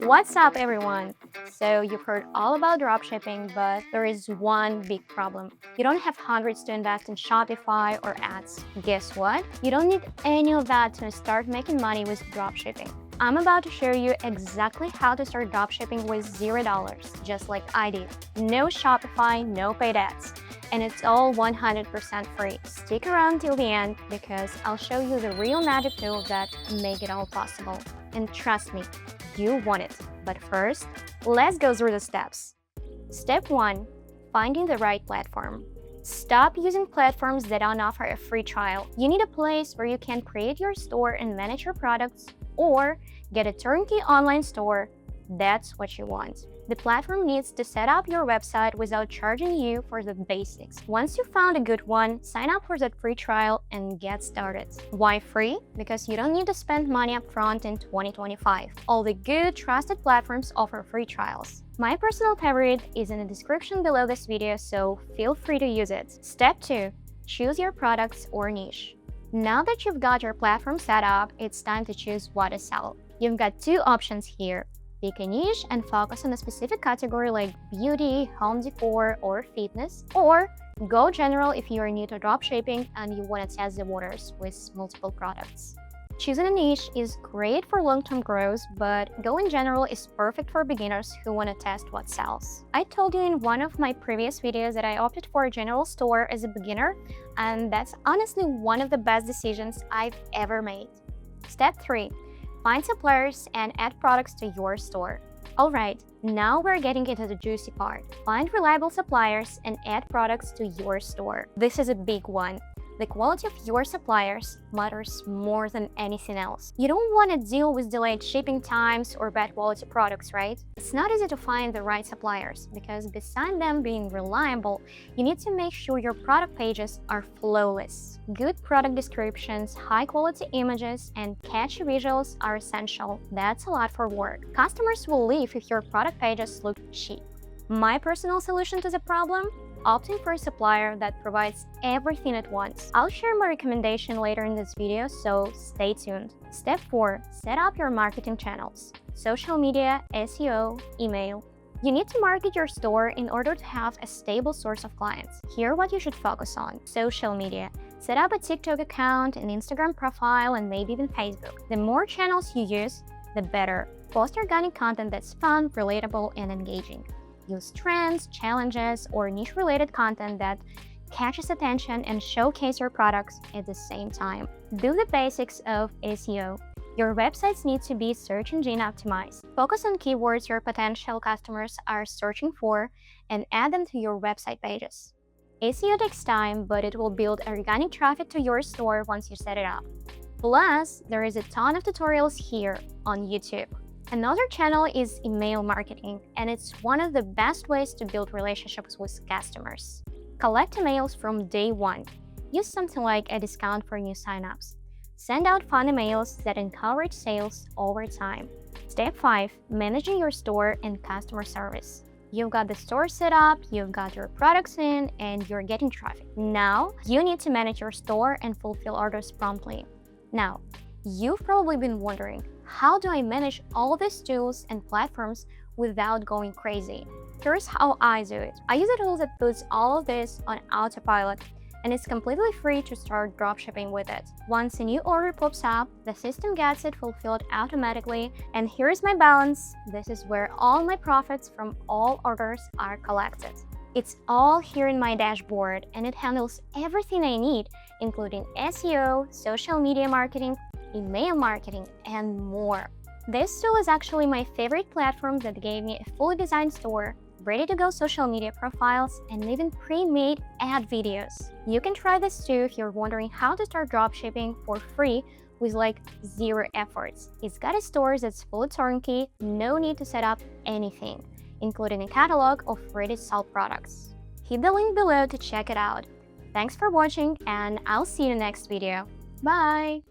What's up, everyone? So, you've heard all about dropshipping, but there is one big problem. You don't have hundreds to invest in Shopify or ads. Guess what? You don't need any of that to start making money with dropshipping. I'm about to show you exactly how to start dropshipping with $0, just like I did. No Shopify, no paid ads. And it's all 100% free. Stick around till the end because I'll show you the real magic tools that make it all possible. And trust me, you want it. But first, let's go through the steps. Step 1. Finding the right platform. Stop using platforms that don't offer a free trial. You need a place where you can create your store and manage your products, or get a turnkey online store. That's what you want. The platform needs to set up your website without charging you for the basics. Once you found a good one, sign up for that free trial and get started. Why free? Because you don't need to spend money upfront in 2025. All the good, trusted platforms offer free trials. My personal favorite is in the description below this video, so feel free to use it. Step 2. Choose your products or niche. Now that you've got your platform set up, it's time to choose what to sell. You've got two options here. Pick a niche and focus on a specific category like beauty, home decor, or fitness, or go general if you are new to dropshipping and you want to test the waters with multiple products. Choosing a niche is great for long-term growth, but going general is perfect for beginners who want to test what sells. I told you in one of my previous videos that I opted for a general store as a beginner, and that's honestly one of the best decisions I've ever made. Step 3. Find suppliers and add products to your store. Alright, now we're getting into the juicy part. Find reliable suppliers and add products to your store. This is a big one. The quality of your suppliers matters more than anything else. You don't want to deal with delayed shipping times or bad quality products, right? It's not easy to find the right suppliers because besides them being reliable, you need to make sure your product pages are flawless. Good product descriptions, high quality images, and catchy visuals are essential. That's a lot for work. Customers will leave if your product pages look cheap. My personal solution to the problem? Opting for a supplier that provides everything at once. I'll share my recommendation later in this video, so stay tuned. Step 4. Set up your marketing channels. Social media, SEO, email. You need to market your store in order to have a stable source of clients. Here what you should focus on. Social media. Set up a TikTok account, an Instagram profile, and maybe even Facebook. The more channels you use, the better. Post organic content that's fun, relatable, and engaging. Use trends, challenges, or niche-related content that catches attention and showcase your products at the same time. Do the basics of SEO. Your websites need to be search engine optimized. Focus on keywords your potential customers are searching for and add them to your website pages. SEO takes time, but it will build organic traffic to your store once you set it up. Plus, there is a ton of tutorials here on YouTube. Another channel is email marketing, and it's one of the best ways to build relationships with customers. Collect emails from day one. Use something like a discount for new signups. Send out fun emails that encourage sales over time. Step 5. Managing your store and customer service. You've got the store set up, you've got your products in, and you're getting traffic. Now, you need to manage your store and fulfill orders promptly. Now, you've probably been wondering, how do I manage all these tools and platforms without going crazy? Here's how I do it. I use a tool that puts all of this on autopilot, and it's completely free to start dropshipping with it. Once a new order pops up, the system gets it fulfilled automatically, and here's my balance. This is where all my profits from all orders are collected. It's all here in my dashboard, and it handles everything I need, including SEO, social media marketing, email marketing, and more. This tool is actually my favorite platform that gave me a fully designed store, ready-to-go social media profiles, and even pre-made ad videos. You can try this too if you're wondering how to start dropshipping for free with like zero efforts. It's got a store that's fully turnkey, no need to set up anything, including a catalog of ready-to-sell products. Hit the link below to check it out. Thanks for watching, and I'll see you in the next video. Bye!